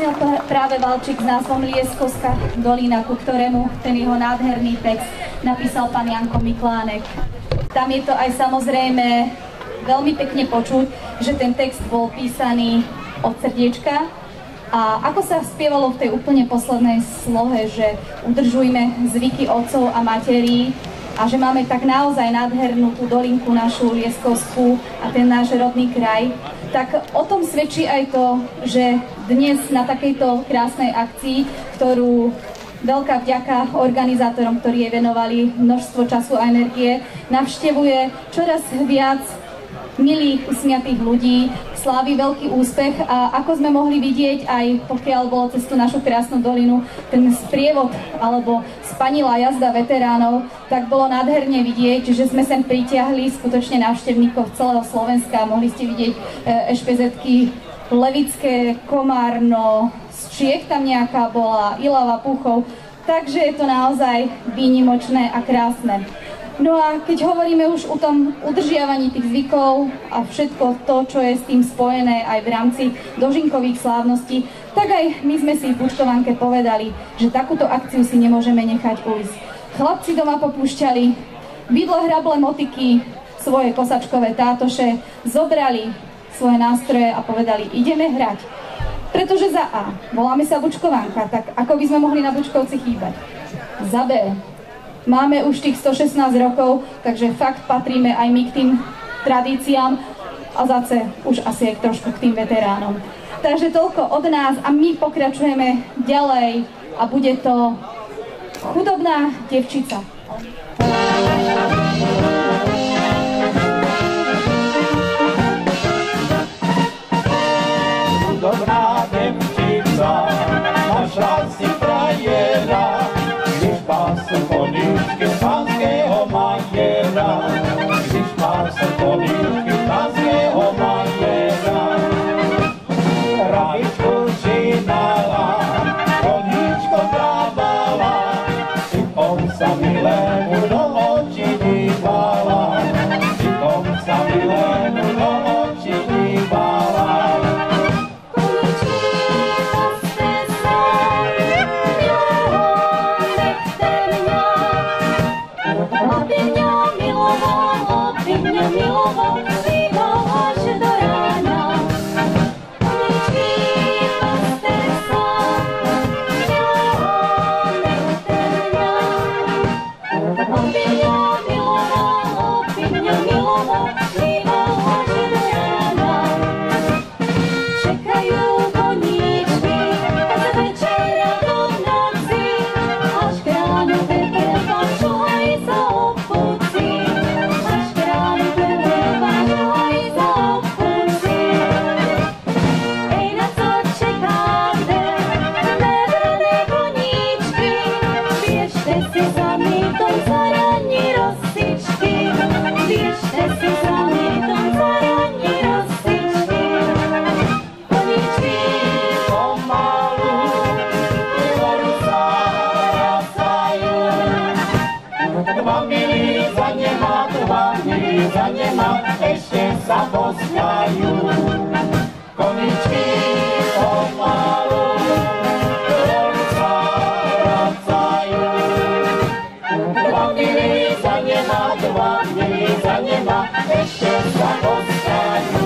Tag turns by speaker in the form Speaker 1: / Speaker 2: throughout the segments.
Speaker 1: zaznel práve valčík s názvom Lieskovská dolina, ku ktorému ten jeho nádherný text napísal pán Janko Miklánek. Tam je to aj samozrejme veľmi pekne počuť, že ten text bol písaný od srdiečka. A ako sa spievalo v tej úplne poslednej slohe, že udržujme zvyky otcov a materí a že máme tak naozaj nádhernú tú dolinku našu Lieskovskú a ten náš rodný kraj, tak o tom svedčí aj to, že dnes na takejto krásnej akcii, ktorú veľká vďaka organizátorom, ktorí jej venovali množstvo času a energie, navštevuje čoraz viac milých, usmiatých ľudí, slávi veľký úspech a ako sme mohli vidieť, aj pokiaľ bolo cez tú našu krásnu dolinu ten sprievod alebo spanilá jazda veteránov, tak bolo nádherne vidieť, že sme sem pritiahli skutočne návštevníkov celého Slovenska. Mohli ste vidieť ešpezetky Levické, Komárno, z Čiech tam nejaká bola, Ilava, Púchov, takže je to naozaj výnimočné a krásne. No a keď hovoríme už o tom udržiavaní tých zvykov a všetko to, čo je s tým spojené aj v rámci dožinkových slávností, tak aj my sme si v Bučkovanke povedali, že takúto akciu si nemôžeme nechať ujsť. Chlapci doma popúšťali bydle, hrable, motiky, svoje kosačkové tátoše, zobrali svoje nástroje a povedali, ideme hrať. Pretože za A, voláme sa Bučkovanka, tak ako by sme mohli na Bučkovci chýbať? Za B, máme už tých 116 rokov, takže fakt patríme aj my k tým tradíciám a zase už asi aj trošku k tým veteránom. Takže toľko od nás a my pokračujeme ďalej a bude to Chudobná devčica.
Speaker 2: Chudobná devčica, našla si frajera, když pásl koníčky pánského majera, když pásl koníčky pánského majera. Kravičku přinala, koníčko dávala, přitom sa milému do očí dívala, přitom sa milému do očí dívala. Ešte sa poskajú, koničky pomalu, dolu sa vracajú. 2 dny za nema, 2 dny za nema, ešte sa poskajú.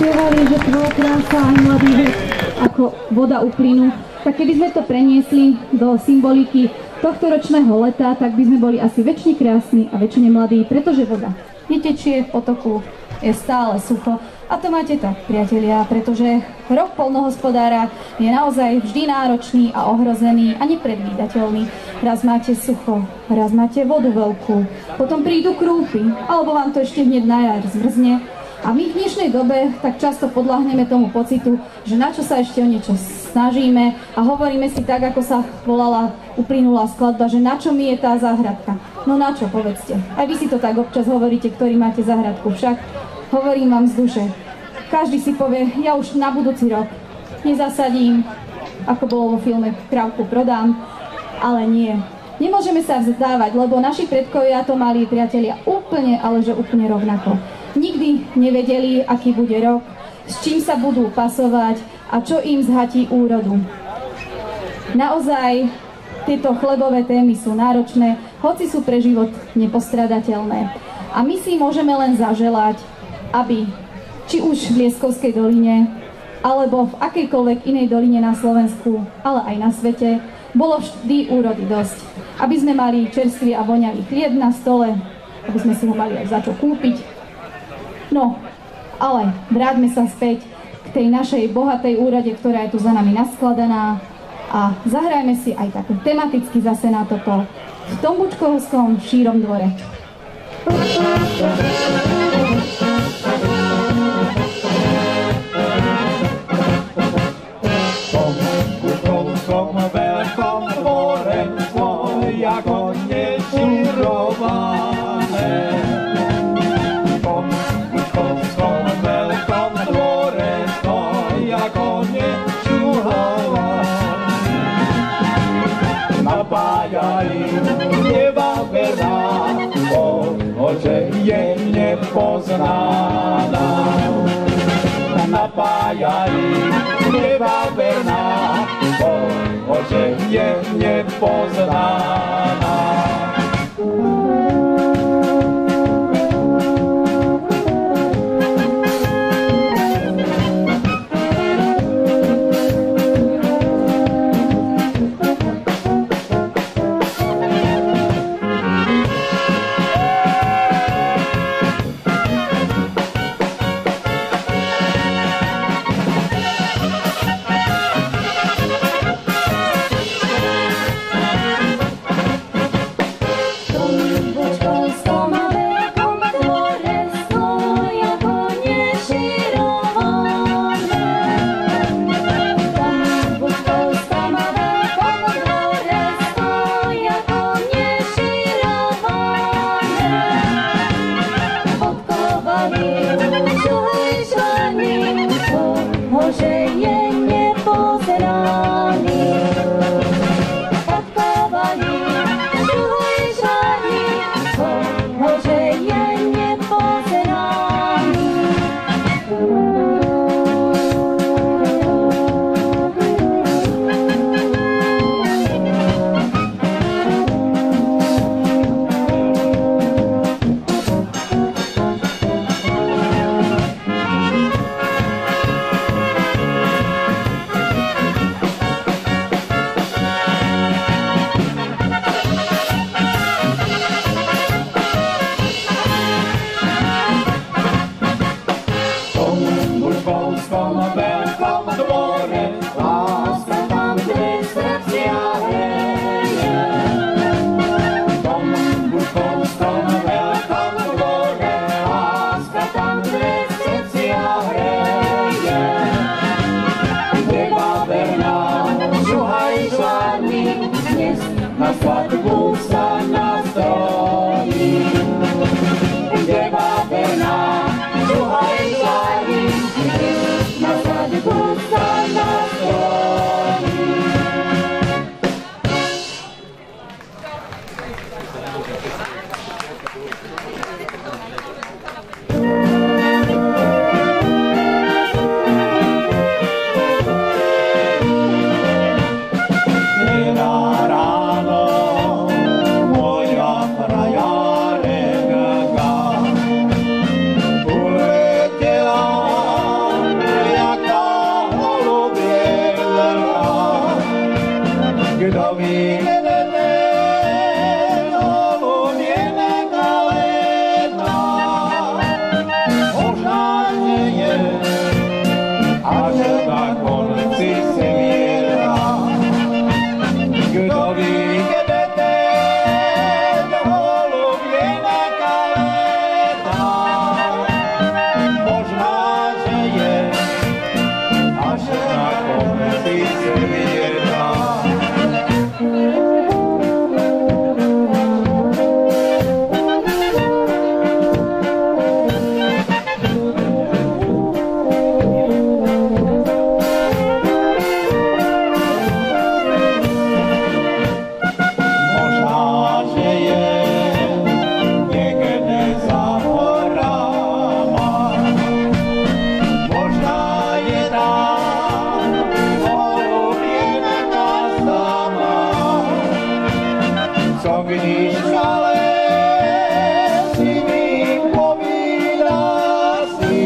Speaker 1: spievali, že tvoja krása aj mladý vek ako voda uplynú, tak keby sme to preniesli do symboliky tohto ročného leta, tak by sme boli asi väčšine krásni a väčšine mladí, pretože voda netečie v potoku, je stále sucho. A to máte tak, priatelia, pretože rok poľnohospodára je naozaj vždy náročný a ohrozený a nepredvídateľný. Raz máte sucho, raz máte vodu veľkú, potom prídu krúpy, alebo vám to ešte hneď na jar zmrzne. A my v dnešnej dobe tak často podľahneme tomu pocitu, že na čo sa ešte o niečo snažíme a hovoríme si tak, ako sa volala uplynulá skladba, že na čo mi je tá záhradka. No na čo, povedzte. Aj vy si to tak občas hovoríte, ktorí máte záhradku. Však hovorím vám z duše. Každý si povie, ja už na budúci rok nezasadím, ako bolo vo filme Krávku prodám, ale nie. Nemôžeme sa vzdávať, lebo naši predkovia to mali, priatelia, úplne, ale že úplne rovnako. Nikdy nevedeli, aký bude rok, s čím sa budú pasovať a čo im zhatí úrodu. Naozaj tieto chlebové témy sú náročné, hoci sú pre život nepostradateľné. A my si môžeme len zaželať, aby či už v Lieskovskej doline, alebo v akejkoľvek inej doline na Slovensku, ale aj na svete, bolo vždy úrody dosť. Aby sme mali čerstvý a voňavý chlieb na stole, aby sme si ho mali aj za čo kúpiť. No, ale vráťme sa späť k tej našej bohatej úrode, ktorá je tu za nami naskladaná a zahrajme si aj také tematicky zase na toto v Tombučkovskom šírom dvore.
Speaker 2: Veľkom dvore tvoja konie širované. V Tombučkovskom veľkom dvore tvoja konie širované. Napájaj neba verná, oče je nepoznaná. Napájaj neba verná, oče je nepoznaná. Ráno co když ale si mi povídá si,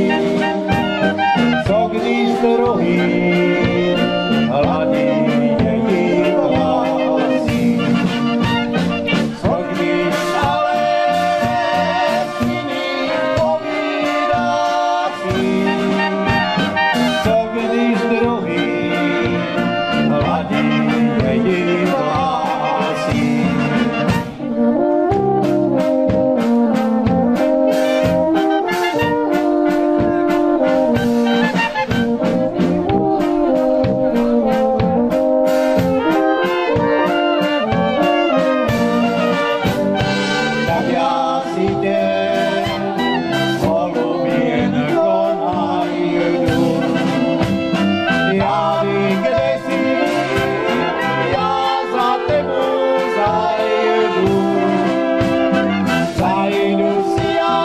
Speaker 2: co když druhý hladí její vlasy. Co když ale si mi povídá si, co když druhý hladí její vlasy. Tak já si tě, holuběnko, najdu. Já vím, kde jsi, já za tebou zajdu. Zajdu si já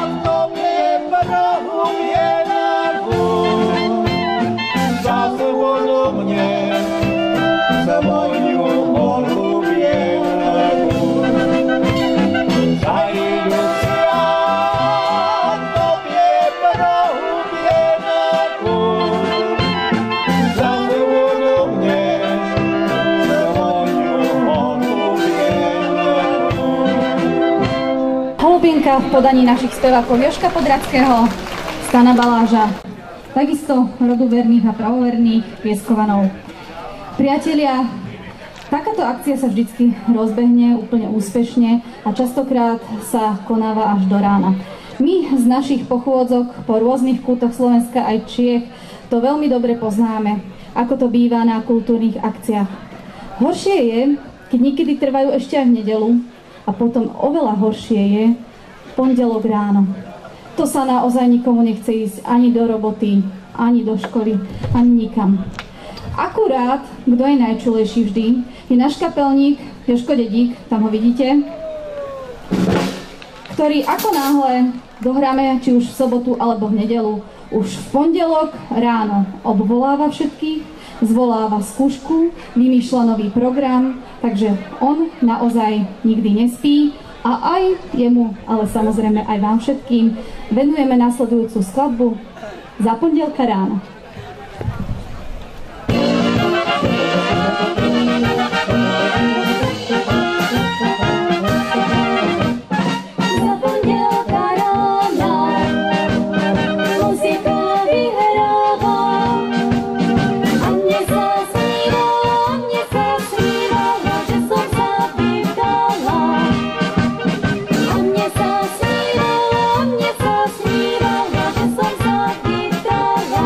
Speaker 2: v tobě prohuběnku. Zazvonu mě svoju holuběnku. Zajdu si já v tobě prohuběnku. Zazvonu mě svoju holuběnku.
Speaker 1: Holubienka v podaní našich spevákov Jožka Podradského, Stana Baláža, takisto roduverných a pravoverných Pieskovanov. Priatelia, takáto akcia sa vždycky rozbehne úplne úspešne a častokrát sa konáva až do rána. My z našich pochôdzok po rôznych kútoch Slovenska aj Čiech to veľmi dobre poznáme, ako to býva na kultúrnych akciách. Horšie je, keď niekedy trvajú ešte aj v nedeľu a potom oveľa horšie je v pondelok ráno. To sa naozaj nikomu nechce ísť ani do roboty, ani do školy, ani nikam. Akurát, kto je najčulejší vždy, je náš kapelník Jožko Dedík, tam ho vidíte, ktorý ako náhle dohráme, či už v sobotu alebo v nedeľu, už v pondelok ráno obvoláva všetkých, zvoláva skúšku, vymýšľa nový program, takže on naozaj nikdy nespí a aj jemu, ale samozrejme aj vám všetkým, venujeme nasledujúcu skladbu Za pondelka ráno.
Speaker 3: Mne sa snívalo, že som sa vydala.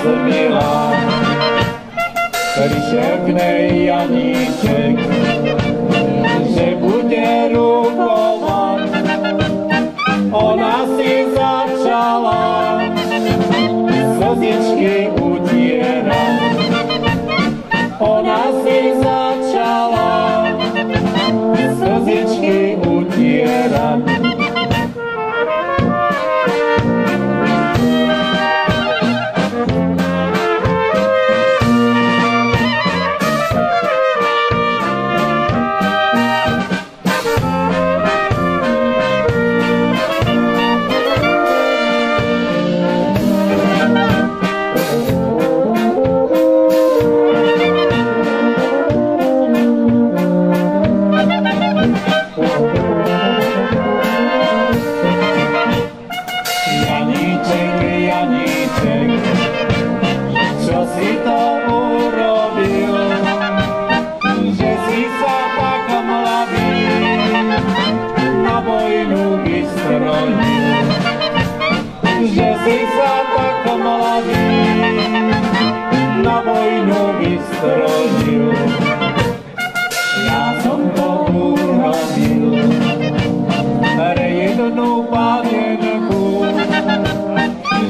Speaker 2: rozumila. Prišiel k nej Janíček, že bude rukovať. Ona si začala slzičky utierať. Ona si začala slzičky utierať. Že si sa tak mladý na vojnu vystrojil. Ja som to urobil pre jednu panienku,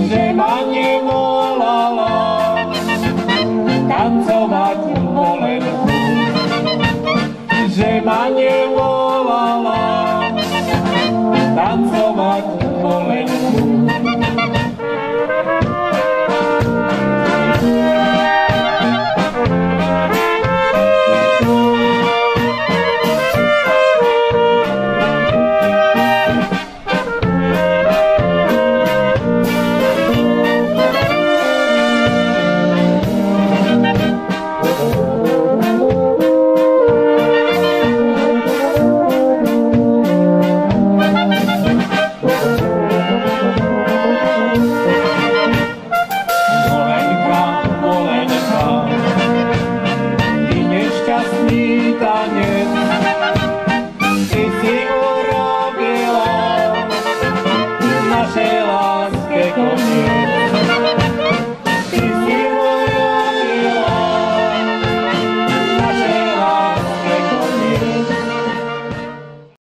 Speaker 2: že ma nevolala tancovať volenku. Že ma nevolala tancovať volenku. Naše